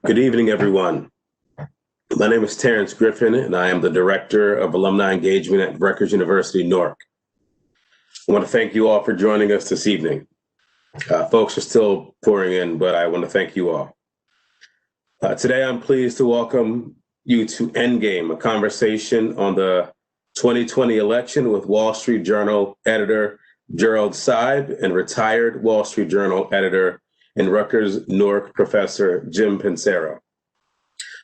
Good evening, everyone. My name is Terrence Griffin, and I am the Director of Alumni Engagement at Rutgers University, Newark. I want to thank you all for joining us this evening. Folks are still pouring in, but I want to thank you all. Today, I'm pleased to welcome you to Endgame, a conversation on the 2020 election with Wall Street Journal editor Gerald Seib and retired Wall Street Journal editor and Rutgers Newark professor Jim Pensiero.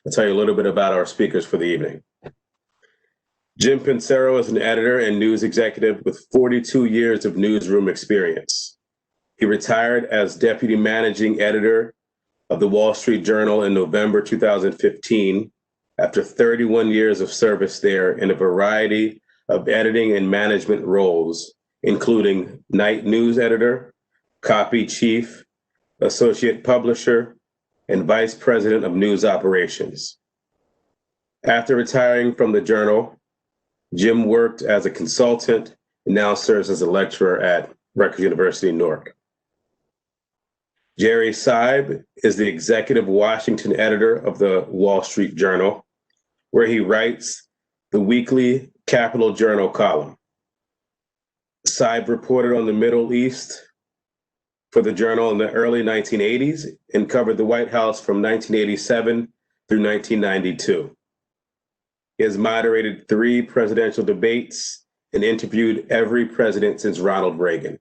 I'll tell you a little bit about our speakers for the evening. Jim Pensiero is an editor and news executive with 42 years of newsroom experience. He retired as deputy managing editor of the Wall Street Journal in November 2015 after 31 years of service there in a variety of editing and management roles, including night news editor, copy chief, associate publisher, and vice president of news operations. After retiring from the Journal, Jim worked as a consultant and now serves as a lecturer at Rutgers University, Newark. Jerry Seib is the executive Washington editor of the Wall Street Journal, where he writes the weekly Capital Journal column. Seib reported on the Middle East for the Journal in the early 1980s and covered the White House from 1987 through 1992. He has moderated 3 presidential debates and interviewed every president since Ronald Reagan.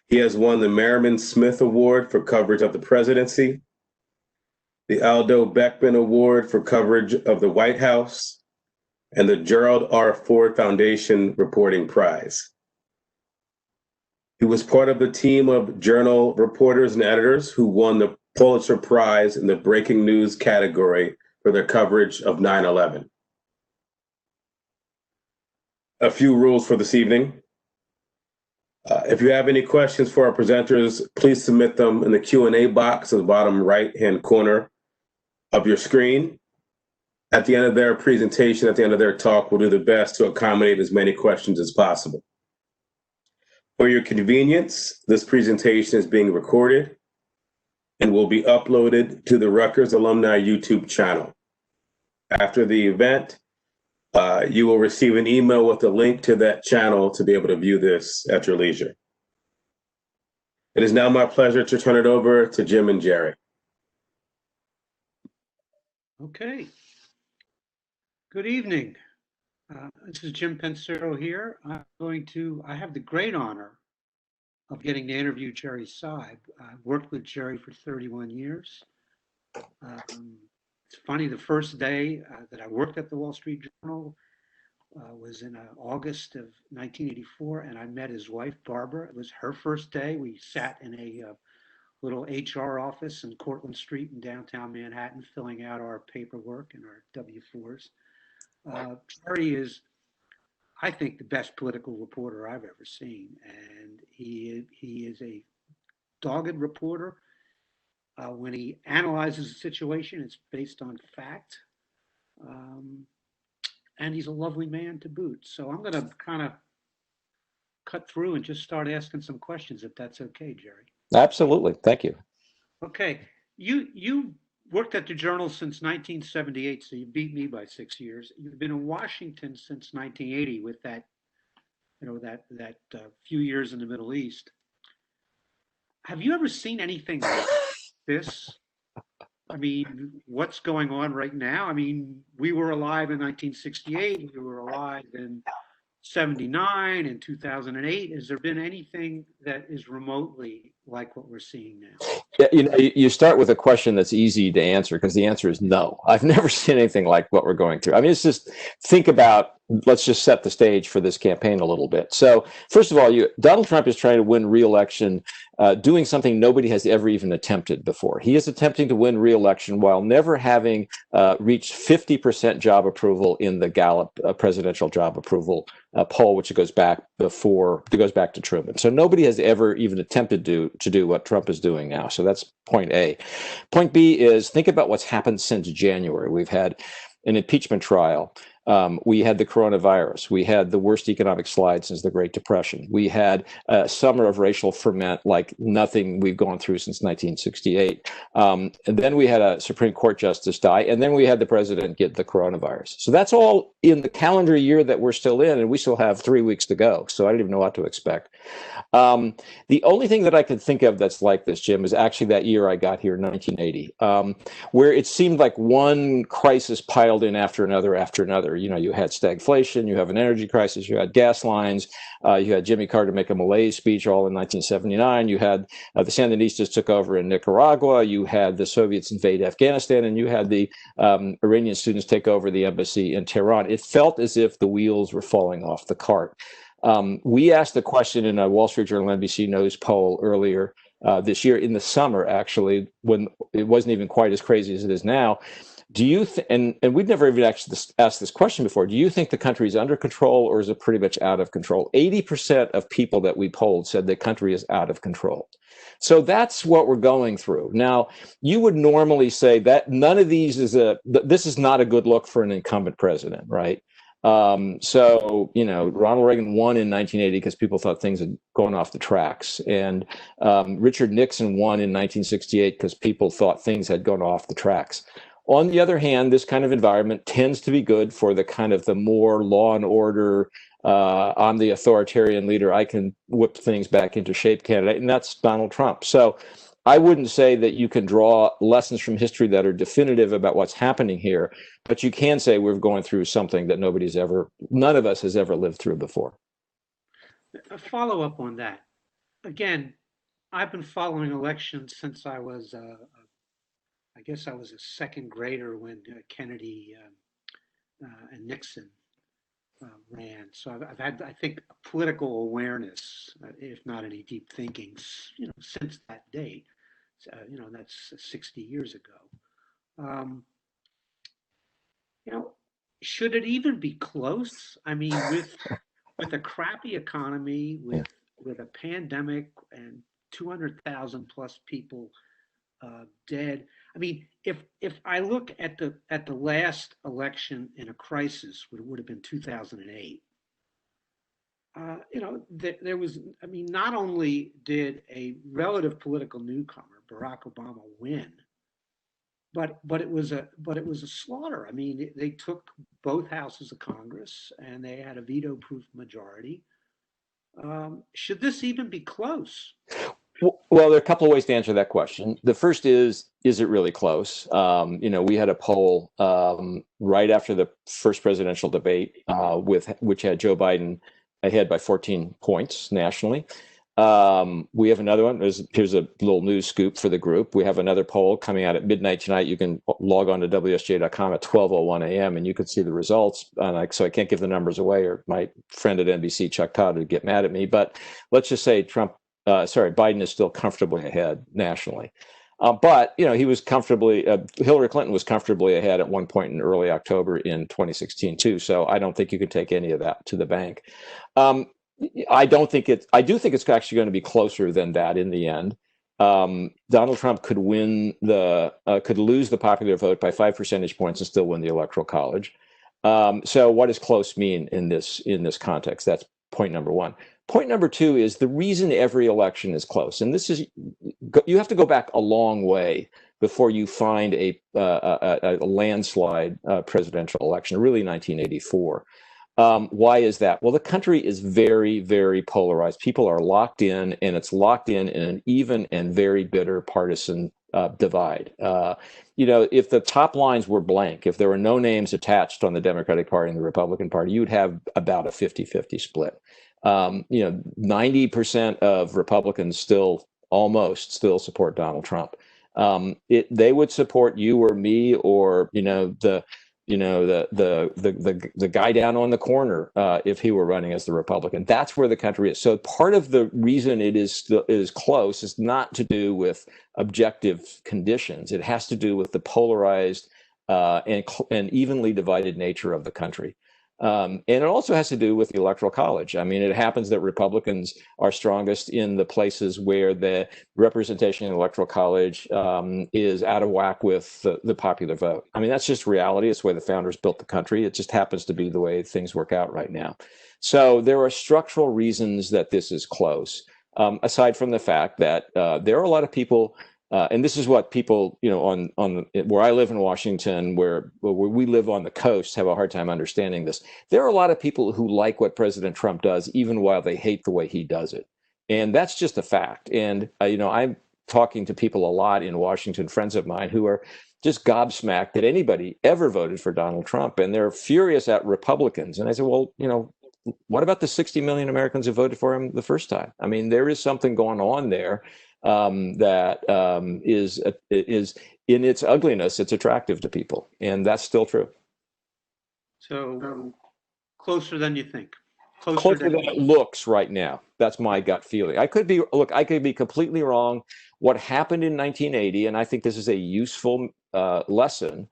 He has won the Merriman Smith Award for coverage of the presidency, the Aldo Beckman Award for coverage of the White House, and the Gerald R. Ford Foundation Reporting Prize. He was part of the team of Journal reporters and editors who won the Pulitzer Prize in the breaking news category for their coverage of 9/11. A few rules for this evening. If you have any questions for our presenters, please submit them in the Q&A box in the bottom right-hand corner of your screen. At the end of their presentation, at the end of their talk, we'll do the best to accommodate as many questions as possible. For your convenience, this presentation is being recorded and will be uploaded to the Rutgers Alumni YouTube channel. After the event, you will receive an email with a link to that channel to be able to view this at your leisure. It is now my pleasure to turn it over to Jim and Jerry. Okay. Good evening. This is Jim Pensiero here. I have the great honor of getting to interview Jerry Seib. I've worked with Jerry for 31 years. It's funny, the first day that I worked at the Wall Street Journal was in August of 1984, and I met his wife, Barbara. It was her first day. We sat in a little HR office in Cortlandt Street in downtown Manhattan, filling out our paperwork and our W-4s. Jerry is, I think, the best political reporter I've ever seen, and he is a dogged reporter. When he analyzes a situation, it's based on fact, and he's a lovely man to boot. So I'm going to kind of cut through and just start asking some questions, if that's okay, Jerry. Absolutely, thank you. Okay, you worked at the Journal since 1978, so you beat me by 6 years. You've been in Washington since 1980 with that, that few years in the Middle East. Have you ever seen anything like this? I mean, what's going on right now? I mean, we were alive in 1968. We were alive in 79 and 2008. Has there been anything that is remotely like what we're seeing now? Yeah, you start with a question that's easy to answer because the answer is no. I've never seen anything like what we're going through. I mean, it's just think about, let's just set the stage for this campaign a little bit. So first of all, Donald Trump is trying to win re-election, doing something nobody has ever even attempted before. He is attempting to win re-election while never having reached 50% job approval in the Gallup presidential job approval poll, which goes back to Truman. So nobody has ever even attempted to do what Trump is doing now. So that's point A. Point B is think about what's happened since January. We've had an impeachment trial. We had the coronavirus. We had the worst economic slide since the Great Depression. We had a summer of racial ferment like nothing we've gone through since 1968. And then we had a Supreme Court justice die, and then we had the president get the coronavirus. So that's all in the calendar year that we're still in, and we still have 3 weeks to go. So I don't even know what to expect. The only thing that I could think of that's like this, Jim, is actually that year I got here, 1980, where it seemed like one crisis piled in after another after another. You know, you had stagflation, you have an energy crisis, you had gas lines, you had Jimmy Carter make a malaise speech all in 1979, you had the Sandinistas took over in Nicaragua, you had the Soviets invade Afghanistan, and you had the Iranian students take over the embassy in Tehran. It felt as if the wheels were falling off the cart. We asked a question in a Wall Street Journal NBC News poll earlier this year in the summer, actually, when it wasn't even quite as crazy as it is now. Do you and we've never even actually asked this question before. Do you think the country is under control, or is it pretty much out of control? 80% of people that we polled said the country is out of control. So that's what we're going through. Now, you would normally say that none of these this is not a good look for an incumbent president, right? So, you know, Ronald Reagan won in 1980 because people thought things had gone off the tracks. And Richard Nixon won in 1968 because people thought things had gone off the tracks. On the other hand, this kind of environment tends to be good for the kind of the more law and order, I'm the authoritarian leader, I can whip things back into shape candidate, and that's Donald Trump. So I wouldn't say that you can draw lessons from history that are definitive about what's happening here, but you can say we're going through something that none of us has ever lived through before. A follow up on that. Again, I've been following elections since I was, I guess I was a second grader when Kennedy and Nixon ran. So I've had, I think, political awareness, if not any deep thinking, you know, since that date. You know, that's 60 years ago. You know, should it even be close? I mean, with a crappy economy, with a pandemic and 200,000 plus people dead. I mean, if I look at the last election in a crisis, which would have been 2008. You know, there was. I mean, not only did a relative political newcomer, Barack Obama, win, but it was a slaughter. I mean, they took both houses of Congress and they had a veto-proof majority. Should this even be close? Well, there are a couple of ways to answer that question. The first is it really close? You know, we had a poll right after the first presidential debate, which had Joe Biden ahead by 14 points nationally. We have another one. Here's a little news scoop for the group. We have another poll coming out at midnight tonight. You can log on to WSJ.com at 12:01 a.m. and you can see the results. So I can't give the numbers away, or my friend at NBC, Chuck Todd, would get mad at me. But let's just say Biden is still comfortably ahead nationally. But, you know, he was Hillary Clinton was comfortably ahead at one point in early October in 2016, too. So I don't think you could take any of that to the bank. I do think it's actually going to be closer than that in the end. Donald Trump could could lose the popular vote by 5 percentage points and still win the Electoral College. So what does close mean in this context? That's point number one. Point number two is the reason every election is close, and this is, you have to go back a long way before you find a landslide presidential election, really 1984. Why is that? Well, the country is very, very polarized. People are locked in, and it's locked in an even and very bitter partisan divide. You know, if the top lines were blank, if there were no names attached on the Democratic Party and the Republican Party, you'd have about a 50-50 split. You know, 90% of Republicans still support Donald Trump. They would support you or me, or the guy down on the corner if he were running as the Republican. That's where the country is. So part of the reason it is close is not to do with objective conditions. It has to do with the polarized and evenly divided nature of the country. And it also has to do with the Electoral College. I mean, it happens that Republicans are strongest in the places where the representation in the Electoral College is out of whack with the popular vote. I mean, that's just reality. It's the way the founders built the country. It just happens to be the way things work out right now. So there are structural reasons that this is close, aside from the fact that there are a lot of people. And this is what people, on where I live in Washington, where we live on the coast, have a hard time understanding this. There are a lot of people who like what President Trump does, even while they hate the way he does it. And that's just a fact. And, I'm talking to people a lot in Washington, friends of mine, who are just gobsmacked that anybody ever voted for Donald Trump. And they're furious at Republicans. And I said, well, what about the 60 million Americans who voted for him the first time? I mean, there is something going on there that is in its ugliness, it's attractive to people, and that's still true. So closer than you think. Closer than it looks right now. That's my gut feeling. I could be completely wrong. What happened in 1980, and I think this is a useful lesson.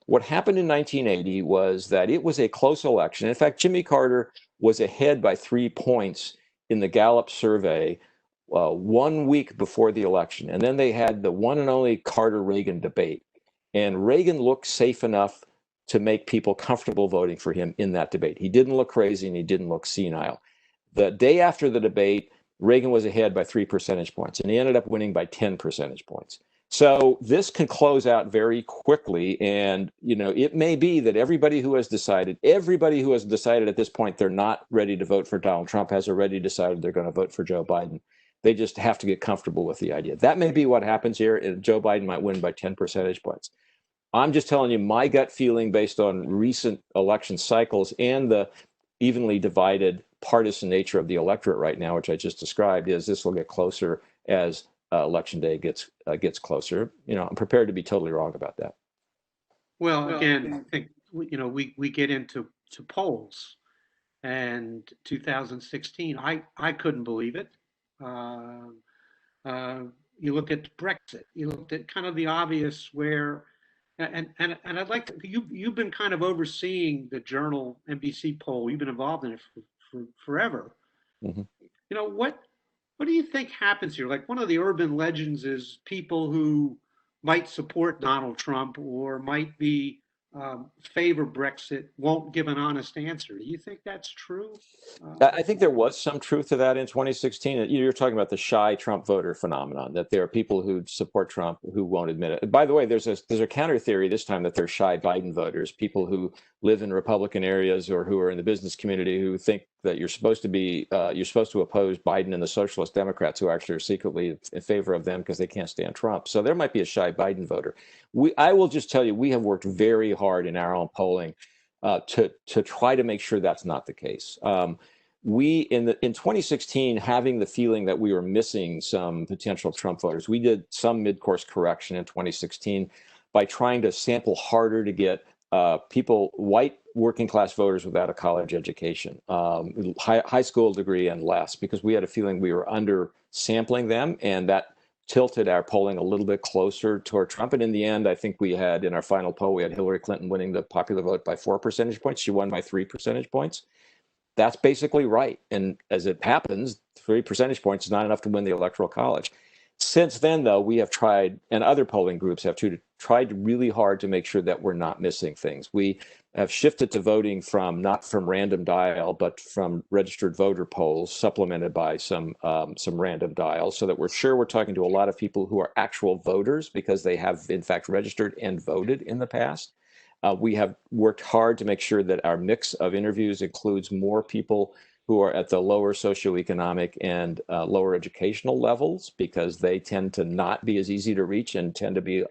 What happened in 1980 was that it was a close election. In fact, Jimmy Carter was ahead by 3 points in the Gallup survey 1 week before the election. And then they had the one and only Carter-Reagan debate. And Reagan looked safe enough to make people comfortable voting for him in that debate. He didn't look crazy and he didn't look senile. The day after the debate, Reagan was ahead by 3 percentage points, and he ended up winning by 10 percentage points. So this can close out very quickly. And, it may be that everybody who has decided at this point they're not ready to vote for Donald Trump has already decided they're going to vote for Joe Biden. They just have to get comfortable with the idea. That may be what happens here. And Joe Biden might win by 10 percentage points. I'm just telling you my gut feeling based on recent election cycles and the evenly divided partisan nature of the electorate right now, which I just described, is this will get closer as election day gets closer. I'm prepared to be totally wrong about that. Well, again, I think we get into polls, and 2016, I couldn't believe it. You look at Brexit. You looked at kind of the obvious where, and I'd like to. You've been kind of overseeing the Journal NBC poll. You've been involved in it for forever. Mm-hmm. What do you think happens here? Like, one of the urban legends is people who might support Donald Trump or might be favor Brexit won't give an honest answer. Do you think that's true? I think there was some truth to that in 2016. You're talking about the shy Trump voter phenomenon, that there are people who support Trump who won't admit it. By the way, there's a counter theory this time that they're shy Biden voters, people who live in Republican areas or who are in the business community who think that you're supposed to oppose Biden and the Socialist Democrats who actually are secretly in favor of them because they can't stand Trump. So there might be a shy Biden voter. I will just tell you, we have worked very hard in our own polling to try to make sure that's not the case. We in 2016, having the feeling that we were missing some potential Trump voters, we did some mid-course correction in 2016 by trying to sample harder to get white working class voters without a college education, high school degree and less, because we had a feeling we were under sampling them, and that tilted our polling a little bit closer toward Trump. And in the end, I think we had, in our final poll, we had Hillary Clinton winning the popular vote by 4 percentage points. She won by 3 percentage points. That's basically right. And as it happens, 3 percentage points is not enough to win the Electoral College. Since then, though, we have tried, and other polling groups have too, tried really hard to make sure that we're not missing things. We have shifted to voting not from random dial, but from registered voter polls, supplemented by some random dials, so that we're sure we're talking to a lot of people who are actual voters because they have, in fact, registered and voted in the past. We have worked hard to make sure that our mix of interviews includes more people who are at the lower socioeconomic and lower educational levels, because they tend to not be as easy to reach and tend to be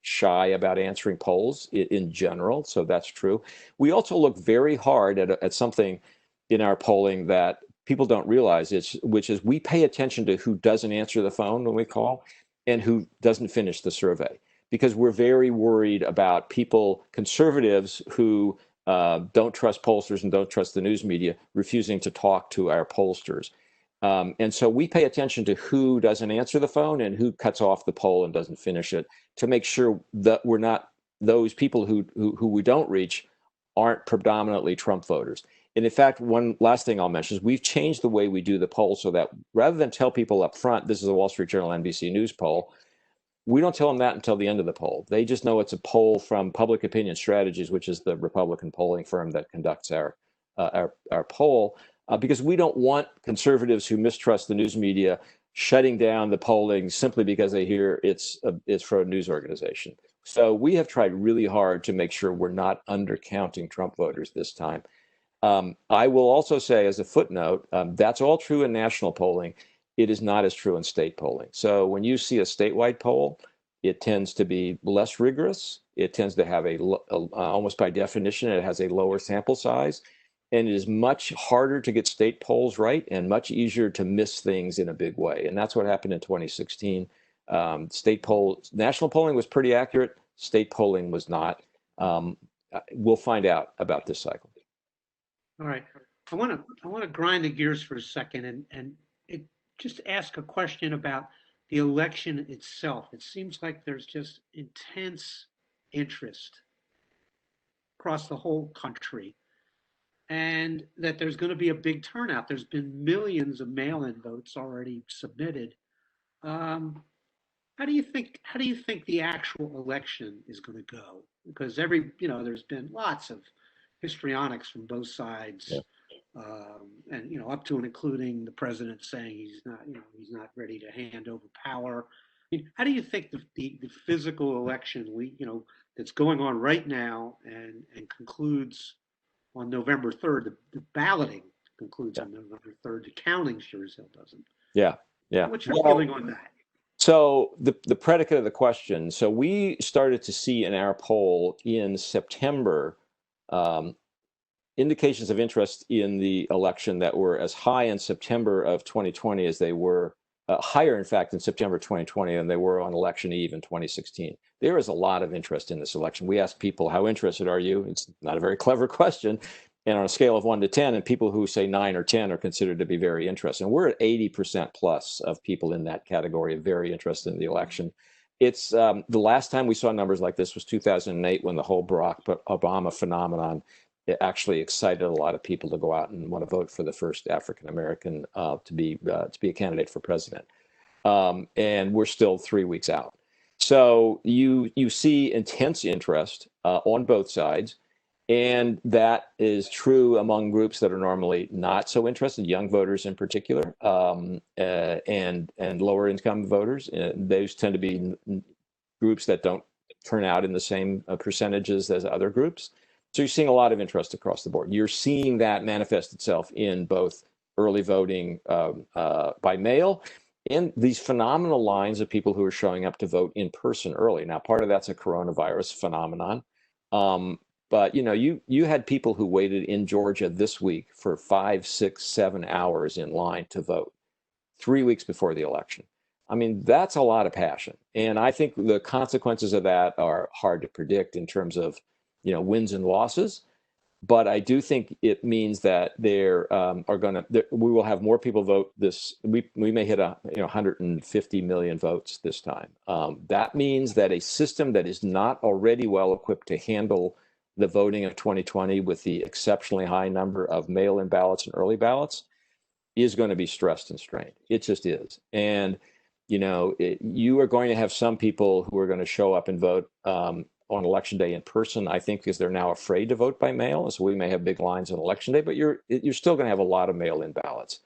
shy about answering polls in general. So that's true. We also look very hard at something in our polling that people don't realize, which is we pay attention to who doesn't answer the phone when we call and who doesn't finish the survey, because we're very worried about conservatives who don't trust pollsters and don't trust the news media, refusing to talk to our pollsters. And so we pay attention to who doesn't answer the phone and who cuts off the poll and doesn't finish it, to make sure that we're not, those people who we don't reach aren't predominantly Trump voters. And in fact, one last thing I'll mention is we've changed the way we do the poll so that rather than tell people up front, this is a Wall Street Journal NBC News poll, we don't tell them that until the end of the poll. They just know it's a poll from Public Opinion Strategies, which is the Republican polling firm that conducts our poll, because we don't want conservatives who mistrust the news media shutting down the polling simply because they hear it's for a news organization. So we have tried really hard to make sure we're not undercounting Trump voters this time. I will also say, as a footnote, that's all true in national polling. It is not as true in state polling. So when you see a statewide poll, it tends to be less rigorous. It tends to have almost by definition, it has a lower sample size. And it is much harder to get state polls right and much easier to miss things in a big way. And that's what happened in 2016. National polling was pretty accurate. State polling was not. We'll find out about this cycle. All right. I want to grind the gears for a second and just ask a question about the election itself. It seems like there's just intense interest across the whole country, and that there's going to be a big turnout. There's been millions of mail-in votes already submitted. How do you think the actual election is going to go? Because there's been lots of histrionics from both sides. Yeah. And up to and including the president saying he's not ready to hand over power. I mean, how do you think the physical election that's going on right now and concludes on November 3rd, the balloting concludes on November 3rd, the counting sure as hell doesn't. Yeah. What's your feeling on that? So the predicate of the question, so we started to see in our poll in September indications of interest in the election that were as high in September of 2020 as they were, higher in fact in September 2020 than they were on election eve in 2016. There is a lot of interest in this election. We asked people, how interested are you? It's not a very clever question. And on a scale of 1 to 10, and people who say 9 or 10 are considered to be very interested. And we're at 80% plus of people in that category of very interested in the election. It's the last time we saw numbers like this was 2008, when the whole Barack Obama phenomenon, it actually excited a lot of people to go out and want to vote for the first African American to be a candidate for president. And we're still 3 weeks out. So you see intense interest on both sides. And that is true among groups that are normally not so interested, young voters in particular, and lower income voters. Those tend to be groups that don't turn out in the same percentages as other groups. So you're seeing a lot of interest across the board. You're seeing that manifest itself in both early voting by mail and these phenomenal lines of people who are showing up to vote in person early. Now, part of that's a coronavirus phenomenon. But you had people who waited in Georgia this week for 5, 6, 7 hours in line to vote 3 weeks before the election. I mean, that's a lot of passion. And I think the consequences of that are hard to predict in terms of, wins and losses. But I do think it means that we will have more people vote this. We may hit 150 million votes this time. That means that a system that is not already well equipped to handle the voting of 2020 with the exceptionally high number of mail-in ballots and early ballots is going to be stressed and strained. It just is. And, you are going to have some people who are going to show up and vote on election day in person, I think, because they're now afraid to vote by mail. So we may have big lines on election day, but you're still going to have a lot of mail-in ballots.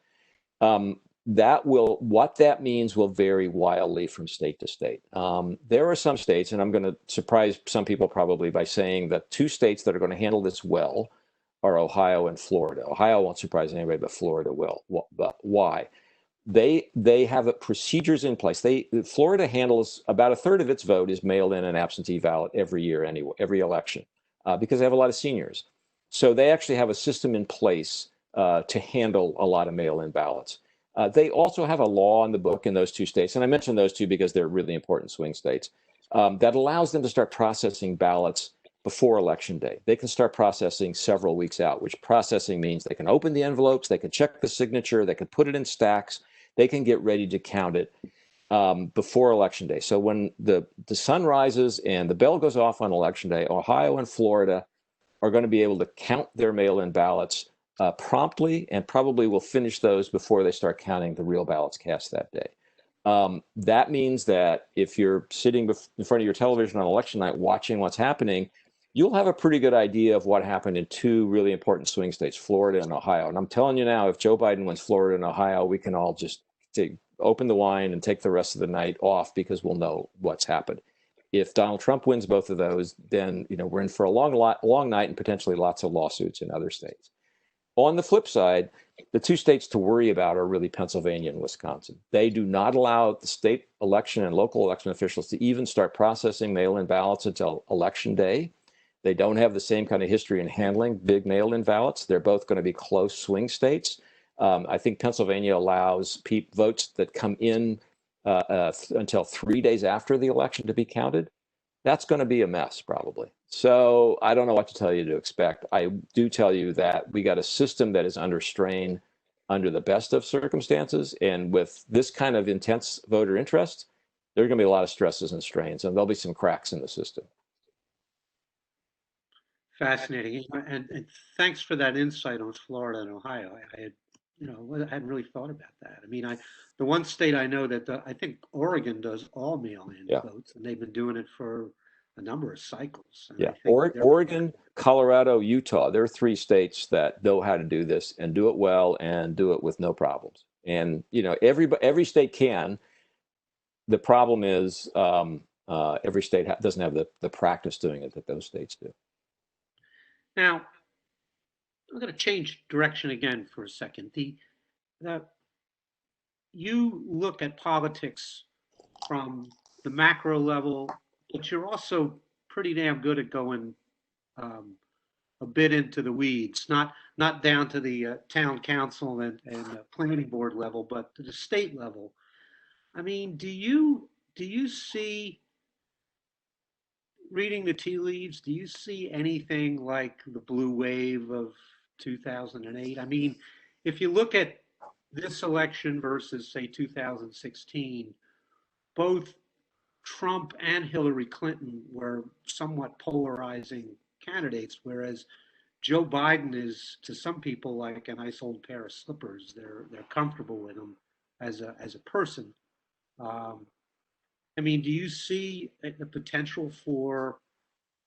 What that means will vary wildly from state to state. There are some states, and I'm going to surprise some people probably by saying that 2 states that are going to handle this well are Ohio and Florida. Ohio won't surprise anybody, but Florida will. But why? They have procedures in place. Florida handles about a third of its vote is mailed in and absentee ballot every year, anyway, every election, because they have a lot of seniors. So they actually have a system in place to handle a lot of mail-in ballots. They also have a law on the book in those 2 states, and I mentioned those 2 because they're really important swing states, that allows them to start processing ballots before Election Day. They can start processing several weeks out, which processing means they can open the envelopes, they can check the signature, they can put it in stacks, they can get ready to count it before Election Day. So when the sun rises and the bell goes off on Election Day, Ohio and Florida are going to be able to count their mail-in ballots promptly, and probably will finish those before they start counting the real ballots cast that day. That means that if you're sitting in front of your television on election night watching what's happening, you'll have a pretty good idea of what happened in two really important swing states, Florida and Ohio. And I'm telling you now, if Joe Biden wins Florida and Ohio, we can all just open the wine and take the rest of the night off, because we'll know what's happened. If Donald Trump wins both of those, then we're in for a long night and potentially lots of lawsuits in other states. On the flip side, the two states to worry about are really Pennsylvania and Wisconsin. They do not allow the state election and local election officials to even start processing mail-in ballots until election day. They don't have the same kind of history in handling big mail-in ballots. They're both going to be close swing states. I think Pennsylvania allows votes that come in until 3 days after the election to be counted. That's going to be a mess, probably. So I don't know what to tell you to expect. I do tell you that we got a system that is under strain under the best of circumstances. And with this kind of intense voter interest, there are going to be a lot of stresses and strains, and there'll be some cracks in the system. Fascinating. And thanks for that insight on Florida and Ohio. I had, I hadn't really thought about that. I mean, the one state I know that I think Oregon does all mail-in votes, and they've been doing it for a number of cycles. And Oregon, Colorado, Utah, there are three states that know how to do this and do it well and do it with no problems. And, every state can. The problem is every state doesn't have the practice doing it that those states do. Now, I'm going to change direction again for a second. You look at politics from the macro level, but you're also pretty damn good at going a bit into the weeds, not down to the town council and planning board level, but to the state level. I mean, do you see, reading the tea leaves, do you see anything like the blue wave of 2008? I mean, if you look at this election versus, say, 2016, both Trump and Hillary Clinton were somewhat polarizing candidates, whereas Joe Biden is, to some people, like a nice old pair of slippers. They're comfortable with him as a person. I mean, do you see the potential for,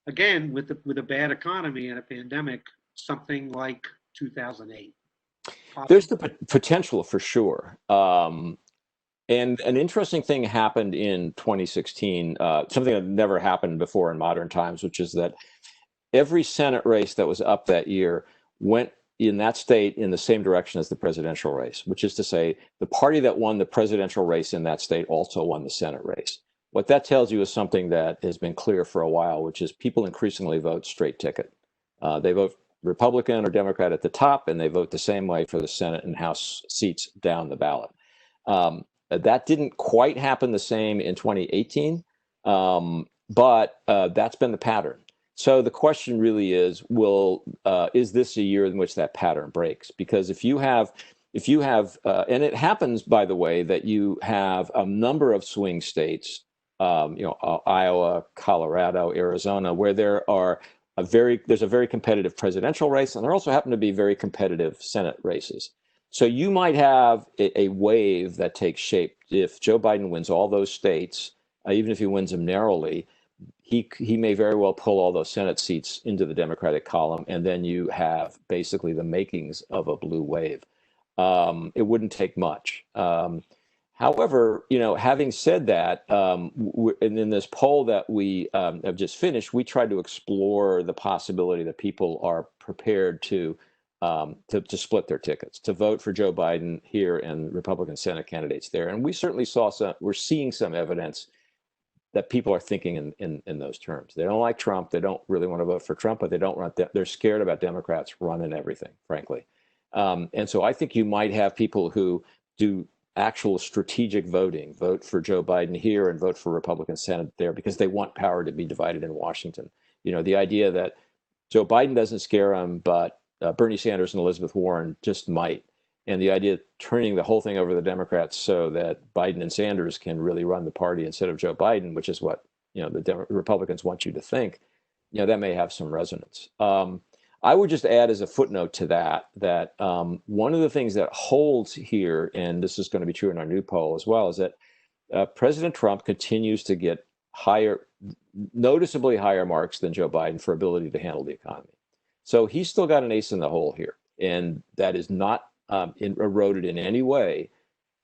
again, with a bad economy and a pandemic, something like 2008? Possibly? There's the potential for sure. And an interesting thing happened in 2016, something that never happened before in modern times, which is that every Senate race that was up that year went in that state in the same direction as the presidential race, which is to say the party that won the presidential race in that state also won the Senate race. What that tells you is something that has been clear for a while, which is people increasingly vote straight ticket. They vote Republican or Democrat at the top, and they vote the same way for the Senate and House seats down the ballot. That didn't quite happen the same in 2018, but that's been the pattern. So the question really is, is this a year in which that pattern breaks? Because if you have, and it happens, by the way, that you have a number of swing states, Iowa, Colorado, Arizona, where there's a very competitive presidential race, and there also happen to be very competitive Senate races. So you might have a wave that takes shape if Joe Biden wins all those states, even if he wins them narrowly. He may very well pull all those Senate seats into the Democratic column, and then you have basically the makings of a blue wave. It wouldn't take much. However, having said that, and in this poll that we have just finished, we tried to explore the possibility that people are prepared to split their tickets, to vote for Joe Biden here and Republican Senate candidates there. And we certainly we're seeing some evidence that people are thinking in those terms. They don't like Trump. They don't really want to vote for Trump, but they're scared about Democrats running everything, frankly. And so I think you might have people who do actual strategic voting, vote for Joe Biden here and vote for Republican Senate there, because they want power to be divided in Washington. The idea that Joe Biden doesn't scare them, but Bernie Sanders and Elizabeth Warren just might. And the idea of turning the whole thing over to the Democrats so that Biden and Sanders can really run the party instead of Joe Biden, which is what the Republicans want you to think. that may have some resonance. I would just add as a footnote to that, that one of the things that holds here, and this is going to be true in our new poll as well, is that President Trump continues to get noticeably higher marks than Joe Biden for ability to handle the economy. So he's still got an ace in the hole here, and that is not eroded in any way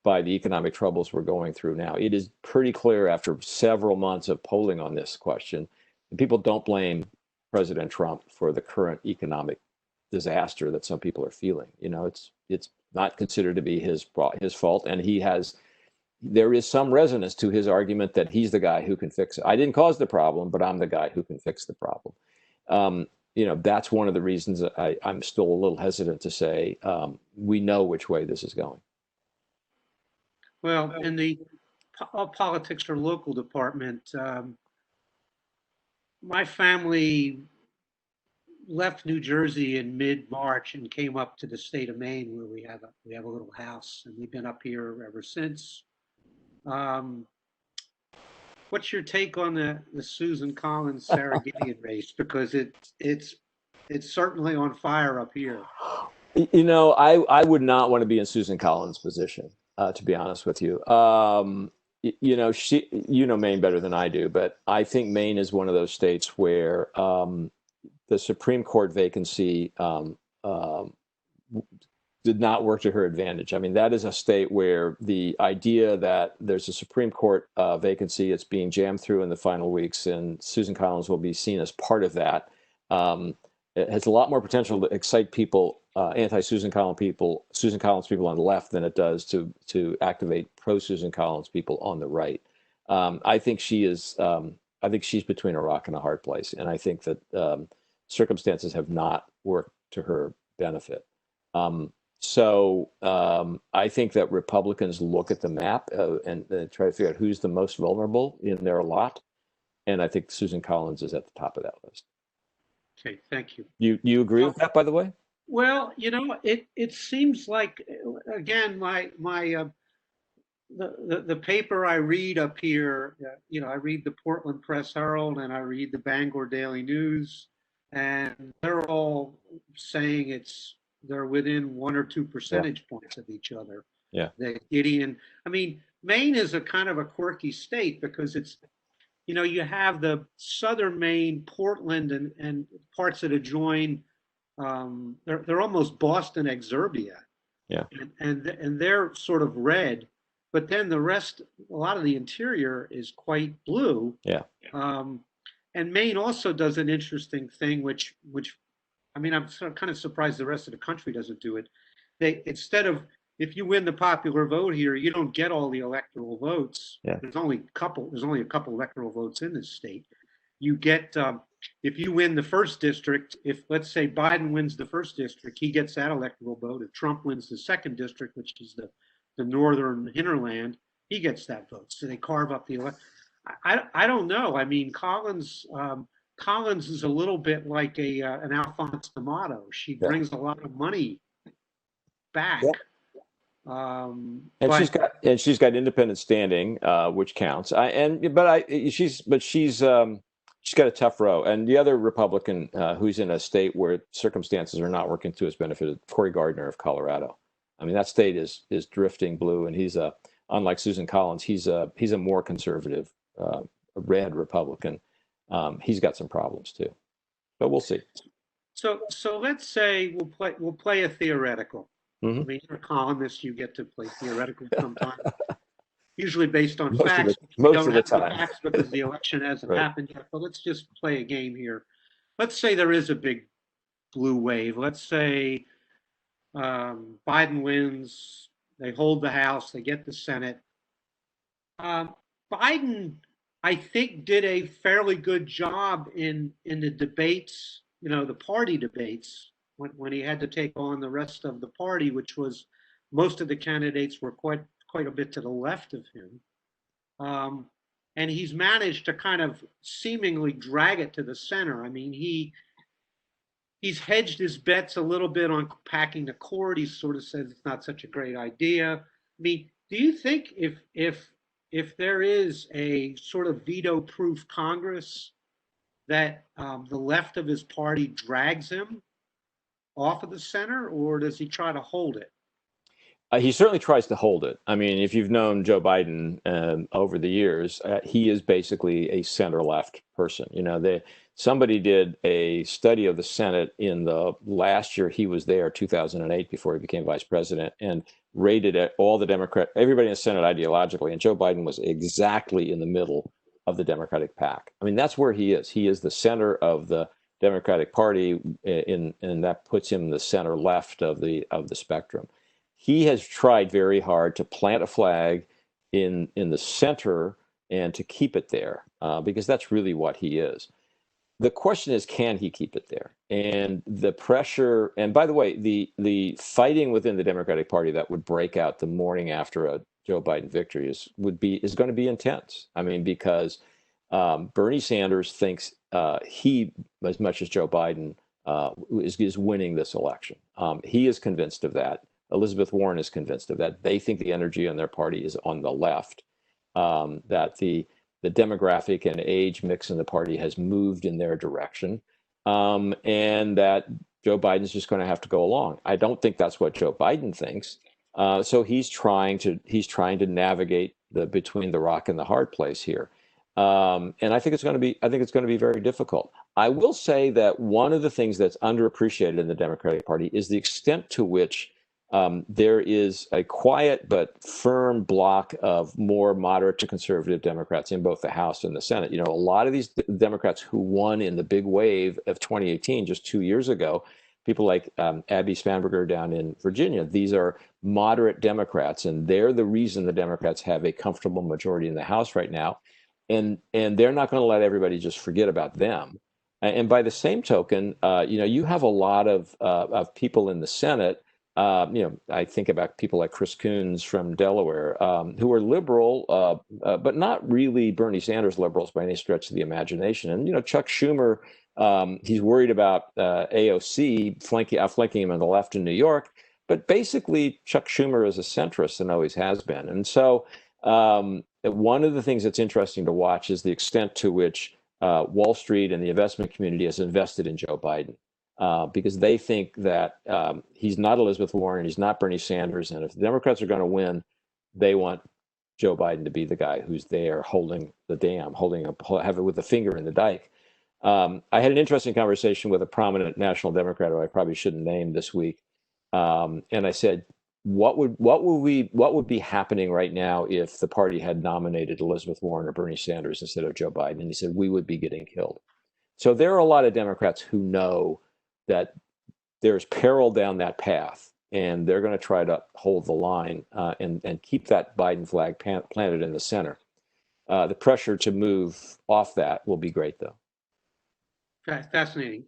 by the economic troubles we're going through now. It is pretty clear after several months of polling on this question, and people don't blame President Trump for the current economic disaster that some people are feeling. It's not considered to be his fault, and there is some resonance to his argument that he's the guy who can fix it. I didn't cause the problem, but I'm the guy who can fix the problem. That's one of the reasons I'm still a little hesitant to say we know which way this is going. Well, in the politics or local department, my family left New Jersey in mid-March and came up to the state of Maine, where we have a little house, and we've been up here ever since. What's your take on the Susan Collins Sarah Gideon race? Because it's certainly on fire up here. I would not want to be in Susan Collins' position, to be honest with you. Maine better than I do, but I think Maine is one of those states where the Supreme Court vacancy did not work to her advantage. I mean, that is a state where the idea that there's a Supreme Court vacancy, it's being jammed through in the final weeks, and Susan Collins will be seen as part of that. It has a lot more potential to excite people, anti-Susan Collins people on the left than it does to activate pro-Susan Collins people on the right. I think she's between a rock and a hard place, and I think that circumstances have not worked to her benefit. So I think that Republicans look at the map and try to figure out who's the most vulnerable in their lot, and I think Susan Collins is at the top of that list. Okay, thank you. You agree with that, by the way? Well, it seems like, again, the paper I read up here, I read the Portland Press Herald and I read the Bangor Daily News, and they're all saying they're within 1 or 2 percentage points of each other. Yeah. Maine is a kind of a quirky state because it's, you have the southern Maine, Portland, and parts that adjoin. They're almost Boston exurbia. Yeah. And they're sort of red, but then the rest, a lot of the interior is quite blue. Yeah. And Maine also does an interesting thing, which I'm kind of surprised the rest of the country doesn't do it. If you win the popular vote here, you don't get all the electoral votes. Yeah. There's only a couple electoral votes in this state. You get, if you win the first district, if let's say Biden wins the first district, he gets that electoral vote. If Trump wins the second district, which is the northern hinterland, he gets that vote. So they carve up the I don't know. I mean, Collins is a little bit like an Alphonse D'Amato. She brings a lot of money back. Yeah. She's got independent standing, which counts. She's got a tough row. And the other Republican who's in a state where circumstances are not working to his benefit, Cory Gardner of Colorado. I mean, that state is drifting blue, and he's unlike Susan Collins, he's a more conservative, red Republican. He's got some problems too, but we'll see. So let's say we'll play a theoretical. Mm-hmm. I mean, you're a columnist, you get to play theoretical sometimes, usually based on facts. Most of the time. Facts because the election hasn't happened yet, but let's just play a game here. Let's say there is a big blue wave. Let's say Biden wins, they hold the House, they get the Senate. Biden, I think, did a fairly good job in the debates, the party debates, when he had to take on the rest of the party, which was most of the candidates were quite a bit to the left of him. And he's managed to kind of seemingly drag it to the center. I mean, he's hedged his bets a little bit on packing the court. He sort of says it's not such a great idea. I mean, do you think if there is a sort of veto-proof Congress, that the left of his party drags him off of the center, or does he try to hold it? He certainly tries to hold it. I mean, if you've known Joe Biden over the years, he is basically a center-left person. You know, somebody did a study of the Senate in the last year he was there, 2008, before he became vice president, and rated all the everybody in the Senate ideologically, and Joe Biden was exactly in the middle of the Democratic pack. I mean, that's where he is. He is the center of the Democratic Party, and that puts him in the center left of the spectrum. He has tried very hard to plant a flag in the center and to keep it there, because that's really what he is. The question is, can he keep it there? And the pressure, and by the way, the fighting within the Democratic Party that would break out the morning after a Joe Biden victory is going to be intense. I mean, because Bernie Sanders thinks he, as much as Joe Biden, is winning this election. He is convinced of that. Elizabeth Warren is convinced of that. They think the energy in their party is on the left, that the demographic and age mix in the party has moved in their direction, and that Joe Biden's just going to have to go along. I don't think that's what Joe Biden thinks. So he's trying to navigate between the rock and the hard place here. And I think it's going to be very difficult. I will say that one of the things that's underappreciated in the Democratic Party is the extent to which there is a quiet but firm block of more moderate to conservative Democrats in both the House and the Senate. You know, a lot of these Democrats who won in the big wave of 2018, just 2 years ago, people like Abby Spanberger down in Virginia, these are moderate Democrats, and they're the reason the Democrats have a comfortable majority in the House right now. And they're not going to let everybody just forget about them. And by the same token, you have a lot of people in the Senate. I think about people like Chris Coons from Delaware, who are liberal, but not really Bernie Sanders liberals by any stretch of the imagination. And, Chuck Schumer, he's worried about AOC outflanking him on the left in New York. But basically, Chuck Schumer is a centrist and always has been. And so one of the things that's interesting to watch is the extent to which Wall Street and the investment community has invested in Joe Biden. Because they think that he's not Elizabeth Warren, he's not Bernie Sanders, and if the Democrats are going to win, they want Joe Biden to be the guy who's there holding the dam, have it with a finger in the dike. I had an interesting conversation with a prominent national Democrat who I probably shouldn't name this week, and I said, what would be happening right now if the party had nominated Elizabeth Warren or Bernie Sanders instead of Joe Biden? And he said, we would be getting killed. So there are a lot of Democrats who know that there's peril down that path, and they're going to try to hold the line and keep that Biden flag planted in the center. The pressure to move off that will be great, though. Fascinating.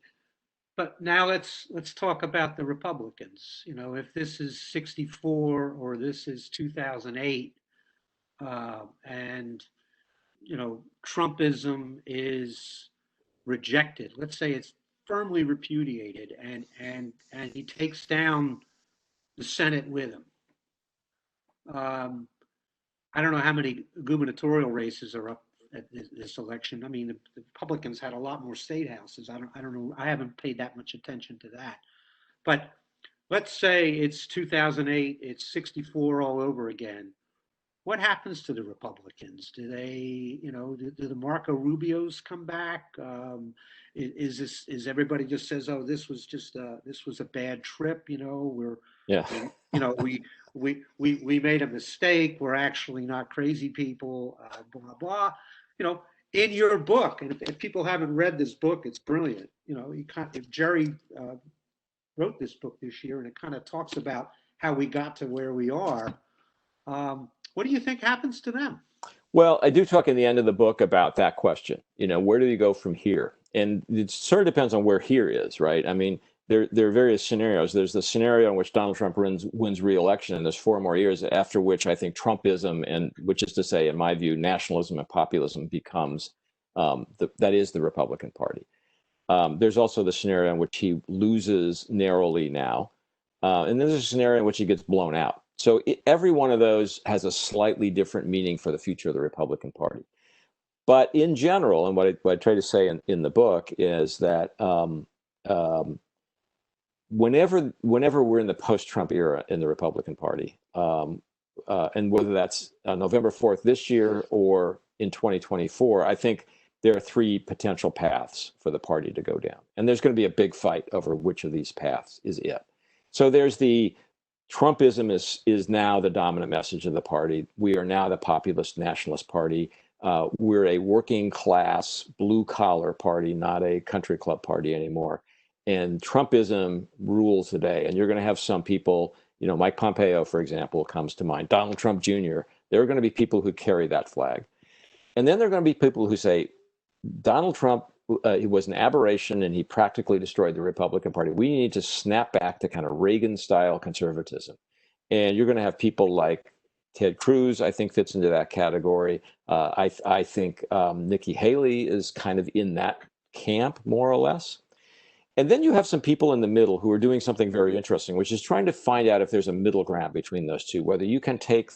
But now let's talk about the Republicans. If this is 64 or this is 2008, and Trumpism is rejected. Let's say it's firmly repudiated, and he takes down the Senate with him. I don't know how many gubernatorial races are up at this election. I mean, the Republicans had a lot more state houses. I don't know. I haven't paid that much attention to that. But let's say it's 2008. It's 64 all over again. What happens to the Republicans? Do they, do the Marco Rubios come back? Is everybody just says, oh, this was a bad trip? We made a mistake. We're actually not crazy people. Blah blah. In your book, and if people haven't read this book, it's brilliant. If Jerry wrote this book this year, and it kind of talks about how we got to where we are. What do you think happens to them? Well, I do talk in the end of the book about that question. Where do you go from here? And it sort of depends on where here is, right? I mean, there are various scenarios. There's the scenario in which Donald Trump wins re-election, and there's 4 more years, after which I think Trumpism, and which is to say, in my view, nationalism and populism becomes, that is the Republican Party. There's also the scenario in which he loses narrowly now. And then there's a scenario in which he gets blown out. So every one of those has a slightly different meaning for the future of the Republican Party. But in general, and what I try to say in the book is that whenever we're in the post-Trump era in the Republican Party, and whether that's November 4th this year or in 2024, I think there are three potential paths for the party to go down. And there's going to be a big fight over which of these paths is it. So there's the Trumpism is now the dominant message of the party. We are now the populist nationalist party. We're a working class, blue collar party, not a country club party anymore. And Trumpism rules the day. And you're going to have some people, Mike Pompeo, for example, comes to mind, Donald Trump Jr. There are going to be people who carry that flag. And then there are going to be people who say, Donald Trump, he was an aberration and he practically destroyed the Republican Party. We need to snap back to kind of Reagan-style conservatism. And you're going to have people like Ted Cruz, I think, fits into that category. I think Nikki Haley is kind of in that camp, more or less. And then you have some people in the middle who are doing something very interesting, which is trying to find out if there's a middle ground between those two, whether you can take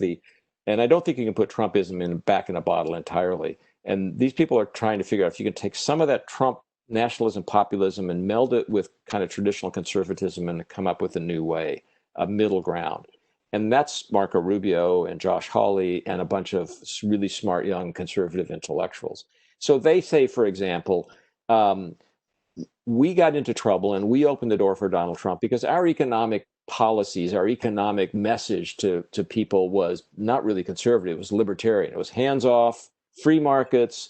and I don't think you can put Trumpism back in a bottle entirely. And these people are trying to figure out if you can take some of that Trump nationalism, populism, and meld it with kind of traditional conservatism and come up with a new way, a middle ground. And that's Marco Rubio and Josh Hawley and a bunch of really smart young conservative intellectuals. So they say, for example, we got into trouble and we opened the door for Donald Trump because our economic policies, our economic message to people was not really conservative, it was libertarian. It was hands off, free markets,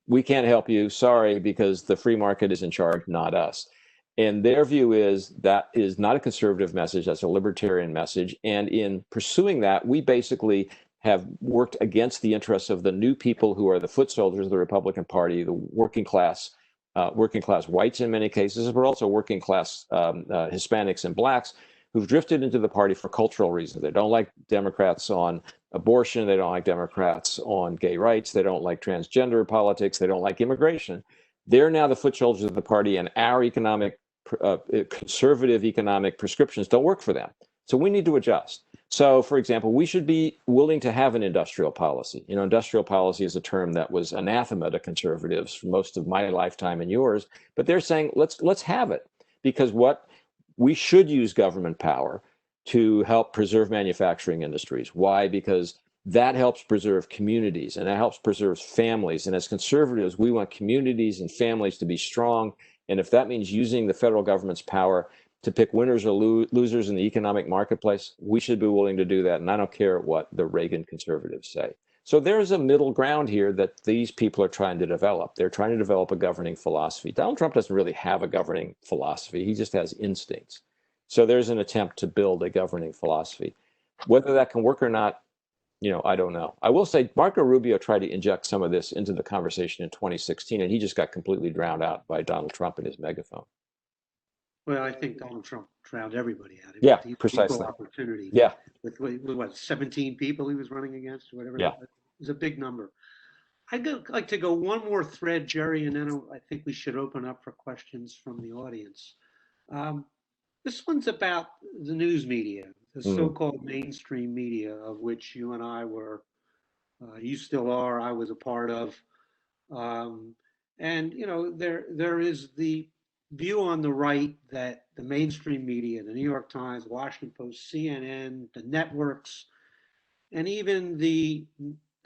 we can't help you, sorry, because the free market is in charge, not us. And their view is that is not a conservative message, that's a libertarian message. And in pursuing that, we basically have worked against the interests of the new people who are the foot soldiers of the Republican Party, the working class whites in many cases, but also working class Hispanics and blacks who've drifted into the party for cultural reasons. They don't like Democrats on abortion. They don't like Democrats on gay rights. They don't like transgender politics. They don't like immigration. They're now the foot soldiers of the party, and our conservative economic prescriptions don't work for them. So we need to adjust. So, for example, we should be willing to have an industrial policy. Industrial policy is a term that was anathema to conservatives for most of my lifetime and yours. But they're saying, let's have it, because we should use government power to help preserve manufacturing industries. Why? Because that helps preserve communities and that helps preserve families. And as conservatives, we want communities and families to be strong. And if that means using the federal government's power to pick winners or losers in the economic marketplace, we should be willing to do that. And I don't care what the Reagan conservatives say. So there's a middle ground here that these people are trying to develop. They're trying to develop a governing philosophy. Donald Trump doesn't really have a governing philosophy. He just has instincts. So there's an attempt to build a governing philosophy. Whether that can work or not, I don't know. I will say Marco Rubio tried to inject some of this into the conversation in 2016, and he just got completely drowned out by Donald Trump and his megaphone. Well, I think Donald Trump drowned everybody out. Yeah, precisely. Opportunity. Yeah. With what, 17 people he was running against, or whatever. Yeah. It was a big number. I'd like to go one more thread, Jerry, and then I think we should open up for questions from the audience. This one's about the news media, the so-called mainstream media, of which you and I were, you still are, I was a part of. And, there is the view on the right that the mainstream media, the New York Times, Washington Post, CNN, the networks, and even the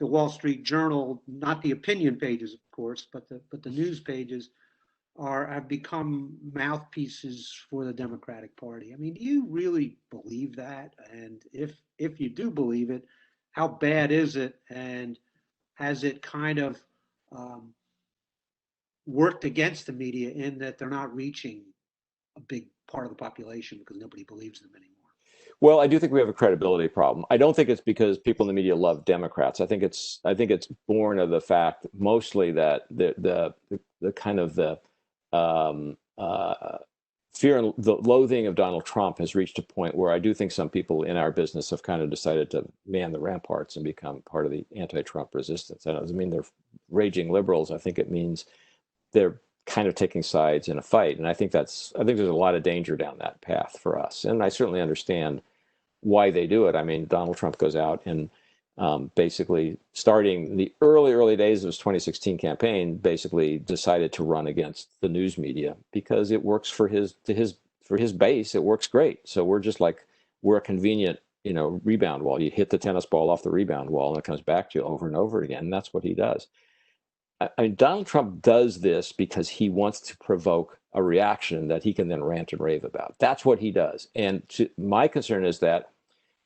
Wall Street Journal, not the opinion pages, of course, but the news pages, have become mouthpieces for the Democratic Party. I mean, do you really believe that? And if you do believe it, how bad is it? And has it kind of worked against the media in that they're not reaching a big part of the population because nobody believes them anymore? Well, I do think we have a credibility problem. I don't think it's because people in the media love Democrats. I think it's born of the fact mostly that the kind of the fear and the loathing of Donald Trump has reached a point where I do think some people in our business have kind of decided to man the ramparts and become part of the anti-Trump resistance. That doesn't mean they're raging liberals. I think it means they're kind of taking sides in a fight. And I think there's a lot of danger down that path for us. And I certainly understand why they do it. I mean, Donald Trump goes out and basically starting the early days of his 2016 campaign, basically decided to run against the news media because it works for his base. It works great. So we're a convenient, rebound wall. You hit the tennis ball off the rebound wall and it comes back to you over and over again. And that's what he does. I mean, Donald Trump does this because he wants to provoke a reaction that he can then rant and rave about. That's what he does. And my concern is that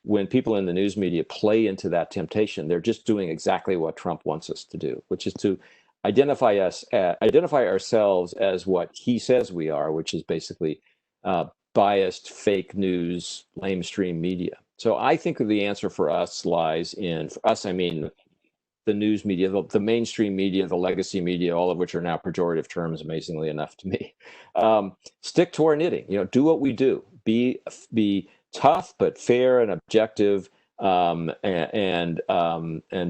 when people in the news media play into that temptation, they're just doing exactly what Trump wants us to do, which is to identify ourselves as what he says we are, which is basically biased, fake news, lamestream media. So I think the answer for us lies in, for us, I mean, the news media, the mainstream media, the legacy media, all of which are now pejorative terms, amazingly enough to me. Stick to our knitting. Do what we do. Be tough but fair and objective, and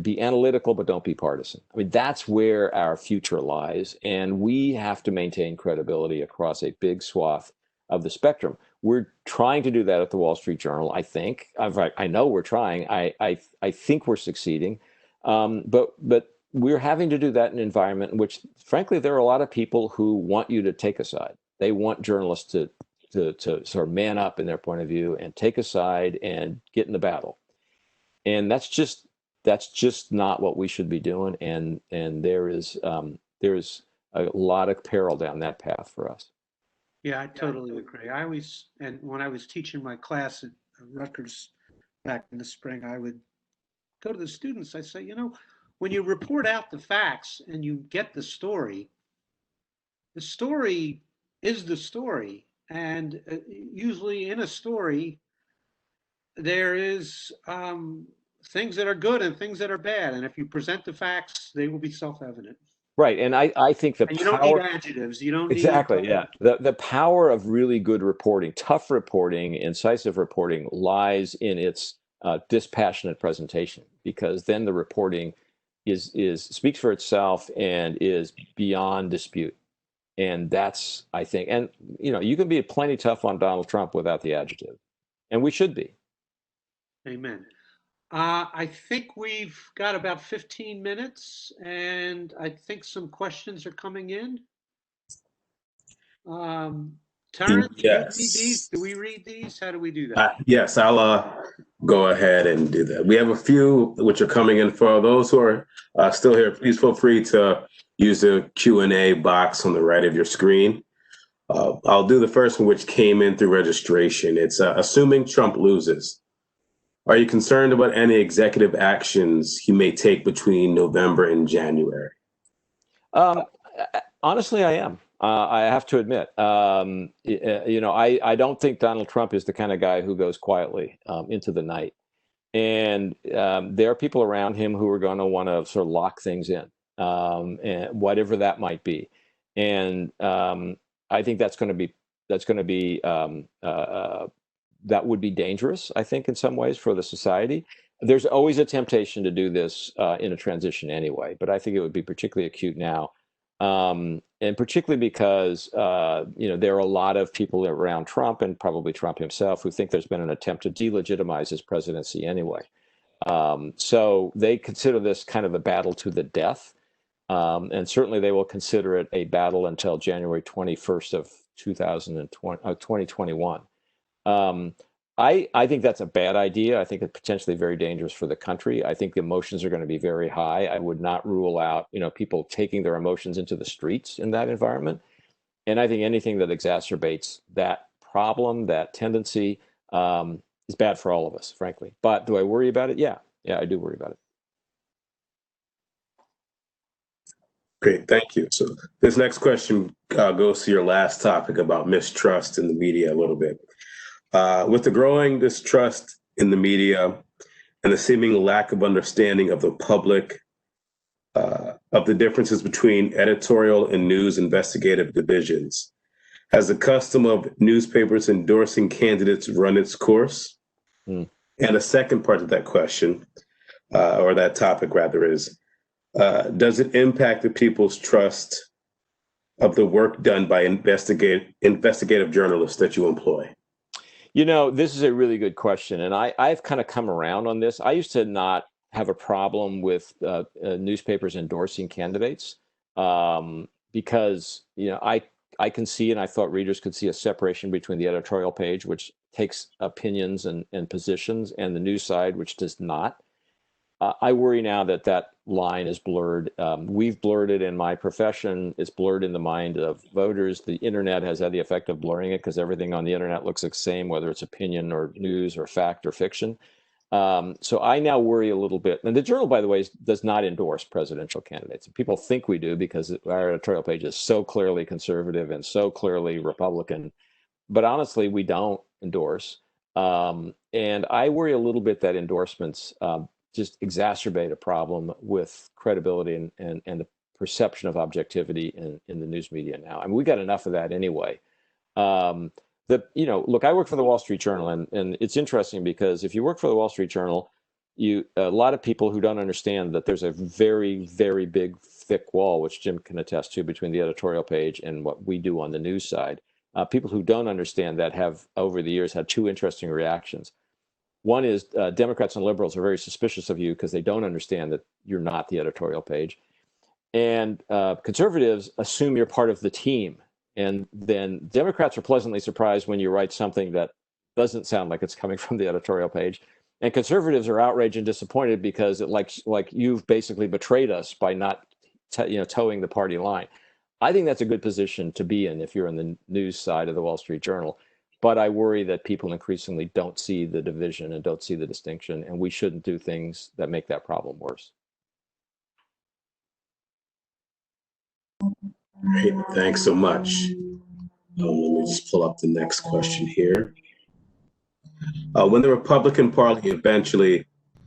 be analytical, but don't be partisan. I mean, that's where our future lies, and we have to maintain credibility across a big swath of the spectrum. We're trying to do that at the Wall Street Journal. I think. I know we're trying. I think we're succeeding. But we're having to do that in an environment in which, frankly, there are a lot of people who want you to take a side. They want journalists to sort of man up in their point of view and take a side and get in the battle. And that's just not what we should be doing. And there is a lot of peril down that path for us. Yeah, I totally agree. And when I was teaching my class at Rutgers back in the spring, I would go to the students. I say, when you report out the facts and you get the story is the story. And usually in a story, there is things that are good and things that are bad. And if you present the facts, they will be self-evident. Right. And I think and you don't need adjectives. You don't exactly, need yeah. The power of really good reporting, tough reporting, incisive reporting lies in its dispassionate presentation, because then the reporting speaks for itself and is beyond dispute. And that's, I think, and you can be plenty tough on Donald Trump without the adjective, and we should be. Amen. I think we've got about 15 minutes, and I think some questions are coming in. Terrence, yes. do we read these? How do we do that? Yes, I'll go ahead and do that. We have a few which are coming in. For those who are still here, please feel free to use the Q&A box on the right of your screen. I'll do the first one, which came in through registration. It's assuming Trump loses, are you concerned about any executive actions he may take between November and January? Honestly, I am. I have to admit, I don't think Donald Trump is the kind of guy who goes quietly into the night. And there are people around him who are going to want to sort of lock things in, and whatever that might be. And I think that would be dangerous, I think, in some ways for the society. There's always a temptation to do this in a transition anyway, but I think it would be particularly acute now. And particularly because, there are a lot of people around Trump and probably Trump himself who think there's been an attempt to delegitimize his presidency anyway. So they consider this kind of a battle to the death. And certainly they will consider it a battle until January 21st of 2021. I think that's a bad idea. I think it's potentially very dangerous for the country. I think the emotions are going to be very high. I would not rule out, people taking their emotions into the streets in that environment. And I think anything that exacerbates that problem, that tendency, is bad for all of us, frankly. But do I worry about it? Yeah, I do worry about it. Great, thank you. So this next question goes to your last topic about mistrust in the media a little bit. With the growing distrust in the media and the seeming lack of understanding of the public of the differences between editorial and news investigative divisions, has the custom of newspapers endorsing candidates run its course? And a second part of that question, or that topic rather, is does it impact the people's trust of the work done by investigative journalists that you employ? This is a really good question. And I've kind of come around on this. I used to not have a problem with newspapers endorsing candidates because, you know, I can see, and I thought readers could see a separation between the editorial page, which takes opinions and positions, and the news side, which does not. I worry now that that line is blurred. We've blurred it in my profession. It's blurred in the mind of voters. The internet has had the effect of blurring it because everything on the internet looks the same, whether it's opinion or news or fact or fiction. So I now worry a little bit. And the Journal, by the way, does not endorse presidential candidates. People think we do because our editorial page is so clearly conservative and so clearly Republican. But honestly, we don't endorse. And I worry a little bit that endorsements just exacerbate a problem with credibility and the perception of objectivity in the news media now. I mean, we got enough of that anyway. Look, I work for the Wall Street Journal, and it's interesting because if you work for the Wall Street Journal, a lot of people who don't understand that there's a very, very big, thick wall, which Jim can attest to, between the editorial page and what we do on the news side. People who don't understand that have, over the years, had two interesting reactions. One is Democrats and liberals are very suspicious of you because they don't understand that you're not the editorial page. And conservatives assume you're part of the team. And then Democrats are pleasantly surprised when you write something that doesn't sound like it's coming from the editorial page. And conservatives are outraged and disappointed because like you've basically betrayed us by not towing the party line. I think that's a good position to be in if you're in the news side of the Wall Street Journal. But I worry that people increasingly don't see the division and don't see the distinction, and we shouldn't do things that make that problem worse. Great, thanks so much. Let me just pull up the next question here. When the Republican Party eventually,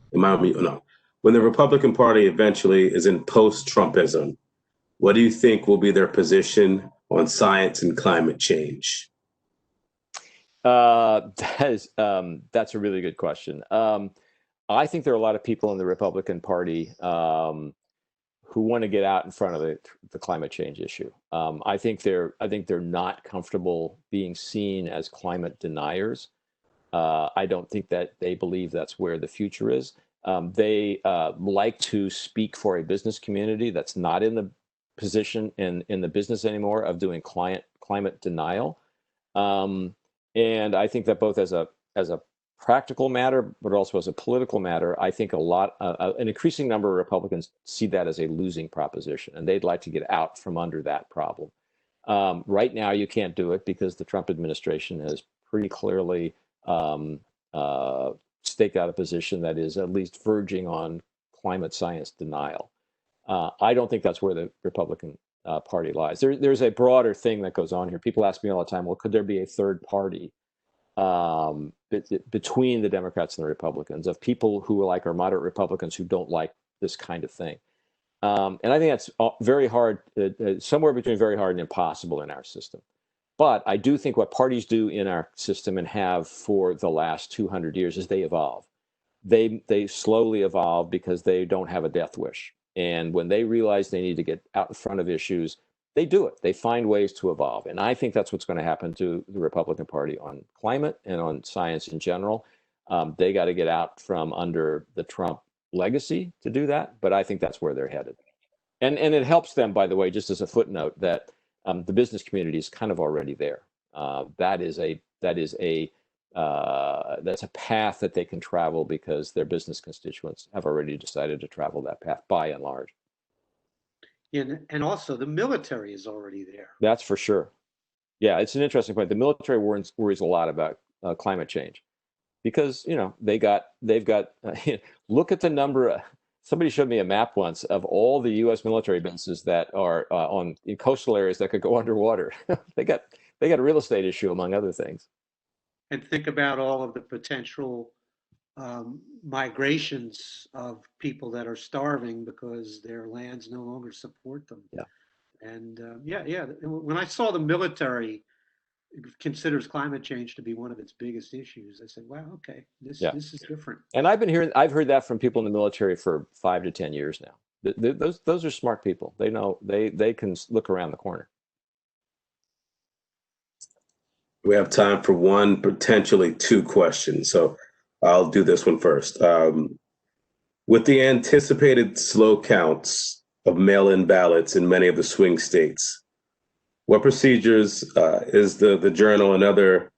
when the Republican Party eventually is in post-Trumpism, what do you think will be their position on science and climate change? That's a really good question. I think there are a lot of people in the Republican Party who want to get out in front of the climate change issue. I think they're not comfortable being seen as climate deniers. I don't think that they believe that's where the future is. They like to speak for a business community that's not in the position in the business anymore of doing climate denial. And I think that both as a practical matter, but also as a political matter, I think an increasing number of Republicans see that as a losing proposition, and they'd like to get out from under that problem. Right now, you can't do it because the Trump administration has pretty clearly staked out a position that is at least verging on climate science denial. I don't think that's where the Republican Party lies. There's a broader thing that goes on here. People ask me all the time, well, could there be a third party between the Democrats and the Republicans, of people who are moderate Republicans who don't like this kind of thing? And I think that's very hard, somewhere between very hard and impossible in our system. But I do think what parties do in our system and have for the last 200 years is they evolve. They slowly evolve because they don't have a death wish. And when they realize they need to get out in front of issues, they do it. They find ways to evolve. And I think that's what's going to happen to the Republican Party on climate and on science in general. They got to get out from under the Trump legacy to do that. But I think that's where they're headed. And it helps them, by the way, just as a footnote, that the business community is kind of already there. That's a path that they can travel because their business constituents have already decided to travel that path by and large. And also the military is already there. That's for sure. Yeah, it's an interesting point. The military worries a lot about climate change because, they've got look at the number. Somebody showed me a map once of all the U.S. military bases that are in coastal areas that could go underwater. They got a real estate issue, among other things. And think about all of the potential migrations of people that are starving because their lands no longer support them. Yeah. And when I saw the military considers climate change to be one of its biggest issues, I said, wow, okay, this is different. And I've heard that from people in the military for 5 to 10 years now. Those are smart people. They know they can look around the corner. We have time for one, potentially two questions. So I'll do this one first. With the anticipated slow counts of mail-in ballots in many of the swing states, what procedures is the Journal and other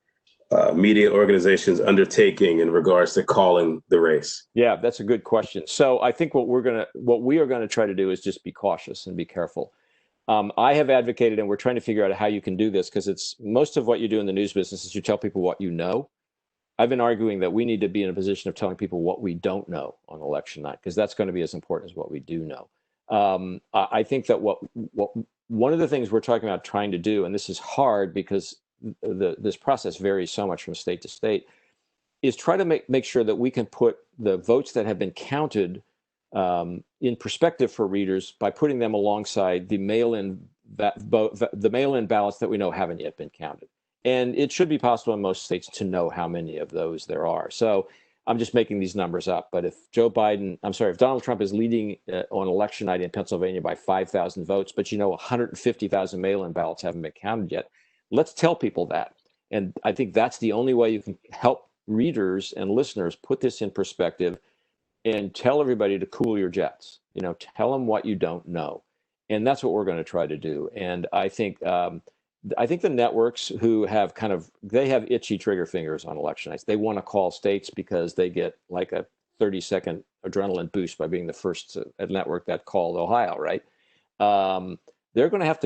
media organizations undertaking in regards to calling the race? Yeah, that's a good question. So I think what we are gonna try to do is just be cautious and be careful. I have advocated, and we're trying to figure out how you can do this, because it's most of what you do in the news business is you tell people what you know. I've been arguing that we need to be in a position of telling people what we don't know on election night, because that's going to be as important as what we do know. I think that what one of the things we're talking about trying to do, and this is hard because this process varies so much from state to state, is try to make sure that we can put the votes that have been counted in perspective for readers by putting them alongside the mail-in ballots that we know haven't yet been counted. And it should be possible in most states to know how many of those there are. So I'm just making these numbers up. But if if Donald Trump is leading on election night in Pennsylvania by 5,000 votes, but 150,000 mail-in ballots haven't been counted yet, let's tell people that. And I think that's the only way you can help readers and listeners put this in perspective and tell everybody to cool your jets. Tell them what you don't know. And that's what we're going to try to do. And I think the networks who have they have itchy trigger fingers on election nights. They want to call states because they get like a 30-second adrenaline boost by being the first network that called Ohio, right? They're going to have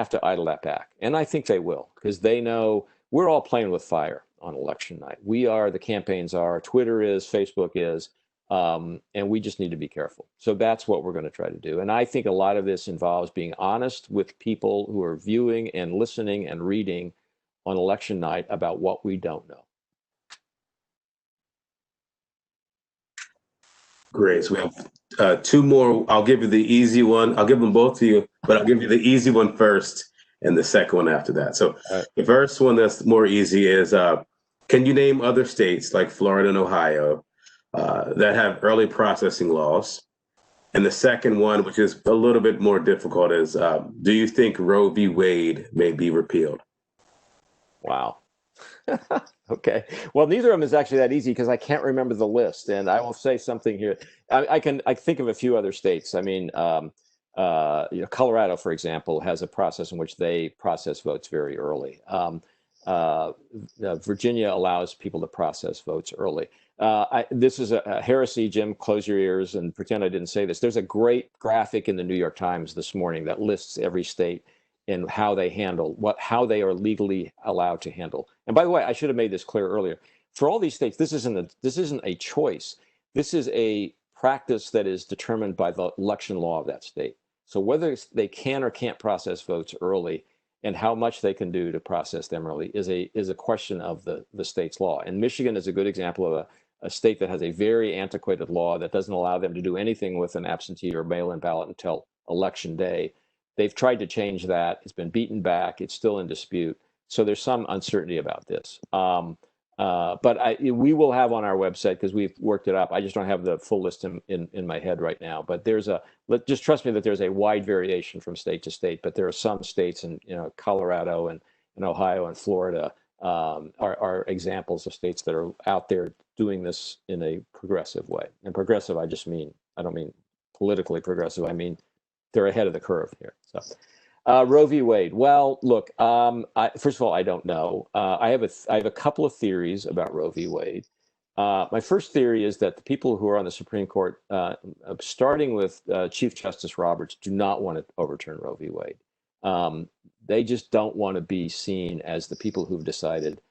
to idle that back, and I think they will, because they know we're all playing with fire on election night. We are, the campaigns are, Twitter is, Facebook is, and we just need to be careful. So that's what we're going to try to do. And I think a lot of this involves being honest with people who are viewing and listening and reading on election night about what we don't know. Great. So we have two more. I'll give you the easy one. I'll give them both to you, but I'll give you the easy one first and the second one after that. So the first one that's more easy is, can you name other states like Florida and Ohio that have early processing laws? And the second one, which is a little bit more difficult, is do you think Roe v. Wade may be repealed? Wow. Okay. Well, neither of them is actually that easy because I can't remember the list. And I will say something here. I think of a few other states. I mean, Colorado, for example, has a process in which they process votes very early. Virginia allows people to process votes early. This is a heresy, Jim, close your ears and pretend I didn't say this. There's a great graphic in the New York Times this morning that lists every state and how they handle how they are legally allowed to handle. And by the way, I should have made this clear earlier. For all these states, this isn't a choice. This is a practice that is determined by the election law of that state. So whether they can or can't process votes early and how much they can do to process them early is a question of the state's law. And Michigan is a good example of a state that has a very antiquated law that doesn't allow them to do anything with an absentee or mail-in ballot until election day. They've tried to change that. It's been beaten back. It's still in dispute. So there's some uncertainty about this. But we will have on our website, because we've worked it up. I just don't have the full list in my head right now. But just trust me that there's a wide variation from state to state. But there are some states in Colorado and Ohio and Florida are examples of states that are out there doing this in a progressive way. And progressive, I don't mean politically progressive. I mean they're ahead of the curve here. So. Roe v. Wade. Well, look. First of all, I don't know. I have a couple of theories about Roe v. Wade. My first theory is that the people who are on the Supreme Court, starting with Chief Justice Roberts, do not want to overturn Roe v. Wade. They just don't want to be seen as the people who've decided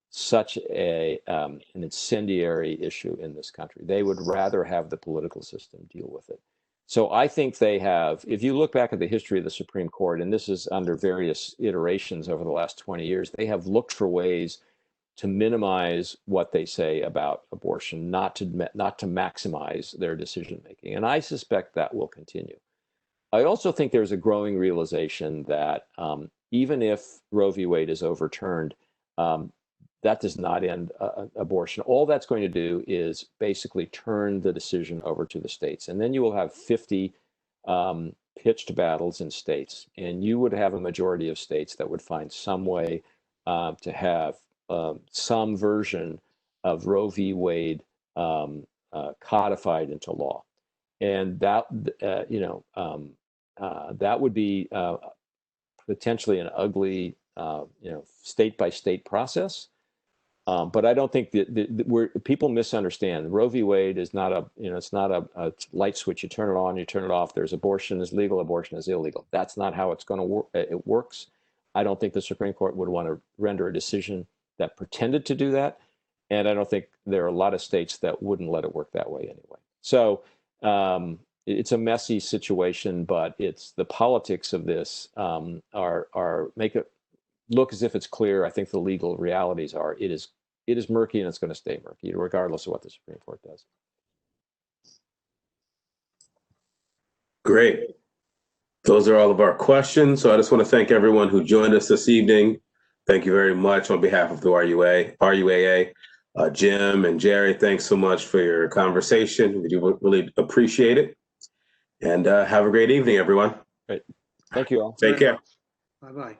such an incendiary issue in this country. They would rather have the political system deal with it. So I think they have, if you look back at the history of the Supreme Court, and this is under various iterations over the last 20 years, they have looked for ways to minimize what they say about abortion, not to maximize their decision making. And I suspect that will continue. I also think there's a growing realization that even if Roe v. Wade is overturned, that does not end abortion. All that's going to do is basically turn the decision over to the states. And then you will have 50 pitched battles in states. And you would have a majority of states that would find some way to have some version of Roe v. Wade codified into law, and that that would be potentially an ugly state by state process. But I don't think that people misunderstand. Roe v. Wade is not it's not a light switch. You turn it on, you turn it off. There's abortion is legal, abortion is illegal. That's not how it's going to work. It works. I don't think the Supreme Court would want to render a decision that pretended to do that. And I don't think there are a lot of states that wouldn't let it work that way anyway. So it's a messy situation, but it's the politics of this are make it look as if it's clear. I think the legal realities are it is murky, and it's going to stay murky regardless of what the Supreme Court does. Great. Those are all of our questions. So I just want to thank everyone who joined us this evening. Thank you very much on behalf of the RUAA. Jim and Jerry, thanks so much for your conversation. We do really appreciate it. And have a great evening, everyone. Great. Thank you all. Take care. Bye-bye.